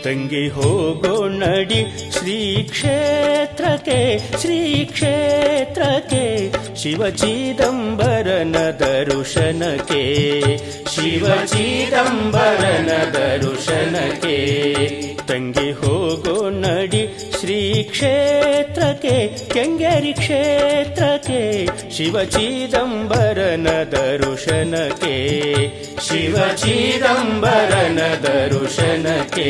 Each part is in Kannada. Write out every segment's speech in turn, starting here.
ತಂಗಿ ಹೋಗೋ ನಡಿ ಶ್ರೀ ಕ್ಷೇತ್ರಕ್ಕೆ ಶ್ರೀ ಕ್ಷೇತ್ರಕ್ಕೆ ಶಿವ ಚಿದಂಬರನ ದರ್ಶನಕ್ಕೆ ಶಿವ ಚಿದಂಬರನ ದರ್ಶನಕ್ಕೆ ತಂಗಿ ಹೋಗೋ ನಡಿ ಶ್ರೀ ಕ್ಷೇತ್ರಕ್ಕೆ ಕೆಂಗೇರಿ ಕ್ಷೇತ್ರಕ್ಕೆ ಶಿವ ಚಿದಂಬರನ ದರ್ಶನಕ್ಕೆ ಶಿವ ಚಿದಂಬರನ ದರ್ಶನಕ್ಕೆ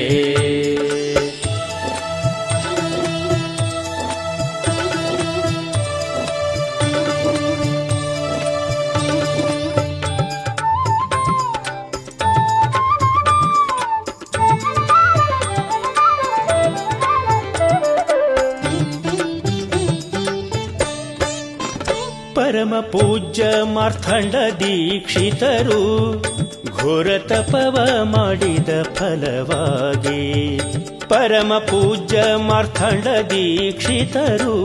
ಪರಮ ಪೂಜ್ಯ ಮಾರ್ಥಂಡ ದೀಕ್ಷಿತರು ಘೋರ ತಪವ ಮಾಡಿದ ಫಲವಾಗಿ ಪರಮ ಪೂಜ್ಯ ಮಾರ್ಥಂಡ ದೀಕ್ಷಿತರು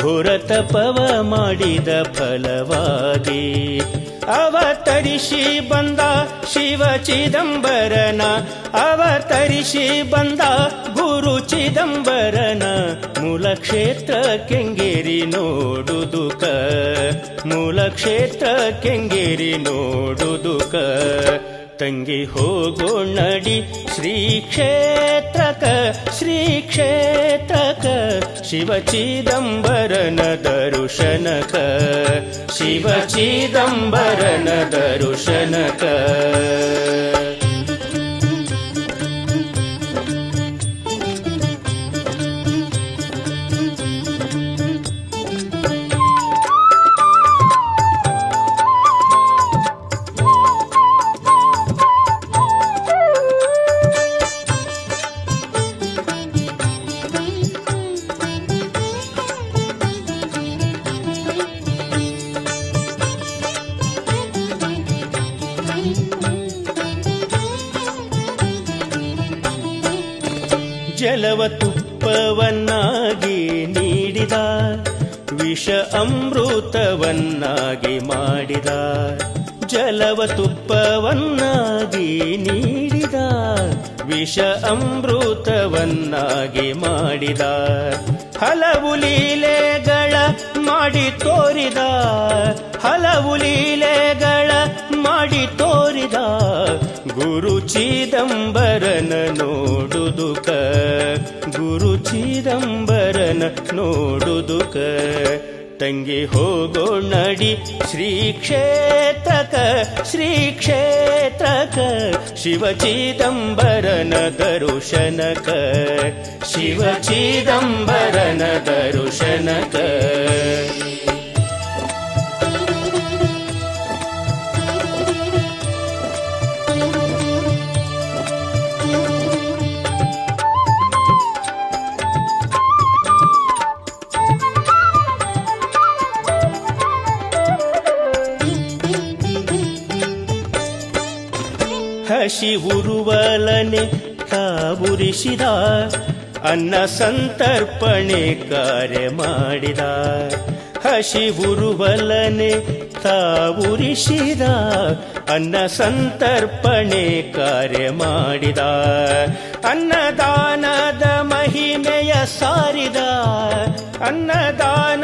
ಘೋರ ತಪವ ಮಾಡಿದ ಫಲವಾಗಿ ಅವತರಿಸಿ ಬಂದ ಶಿವ ಚಿದಂಬರನ ಅವತರಿಸಿ ಬಂದ ಗುರು ಚಿದಂಬರನ ಮೂಲ ಕ್ಷೇತ್ರ ಕೆಂಗೇರಿ ನೋಡುದುಕ ಮೂಲ ಕ್ಷೇತ್ರ ಕೆಂಗೇರಿ ನೋಡುದುಕ ತಂಗಿ ಹೋಗೋ ನಡಿ ಶ್ರೀ ಕ್ಷೇತ್ರಕ ಶ್ರೀ ಕ್ಷೇತ್ರಕ ಶಿವ ಚಿದಂಬರನ ದರ್ಶನಕ ಶಿವ ಚಿದಂಬರನ ದರ್ಶನಕ ಜಲವ ತುಪ್ಪವನ್ನಾಗಿ ನೀಡಿದ ವಿಷ ಅಮೃತವನ್ನಾಗಿ ಮಾಡಿದ ಜಲವ ತುಪ್ಪವನ್ನಾಗಿ ನೀಡಿದ ವಿಷ ಅಮೃತವನ್ನಾಗಿ ಮಾಡಿದ ಹಲವು ಲೀಲೆಗಳ ಮಾಡಿ ತೋರಿದ ಹಲವು ಲೀಲೆಗಳ ಮಾಡಿ ತೋರಿದ ಗುರು ಚಿದಂಬರನ ನೋಡುದುಕ ಗುರು ಚಿದಂಬರನ ನೋಡುದುಕ ತಂಗಿ ಹೋಗೋ ನಡಿ ಶ್ರೀ ಕ್ಷೇತ್ರಕ ಶ್ರೀ ಕ್ಷೇತ್ರಕ ಶಿವ ಚಿದಂಬರನ ದರ್ಶನಕ ಶಿವ ಚಿದಂಬರನ ದರ್ಶನಕ ಹಸಿ ಉರುವಲನೆ ತಾವುರಿಸಿದ ಅನ್ನ ಸಂತರ್ಪಣೆ ಕಾರ್ಯ ಮಾಡಿದ ಹಸಿ ಉರುವಲನೆ ತಾವುರಿಸಿದ ಅನ್ನ ಸಂತರ್ಪಣೆ ಕಾರ್ಯ ಮಾಡಿದ ಅನ್ನದಾನದ ಮಹಿಮೆಯ ಸಾರಿದ ಅನ್ನದಾನ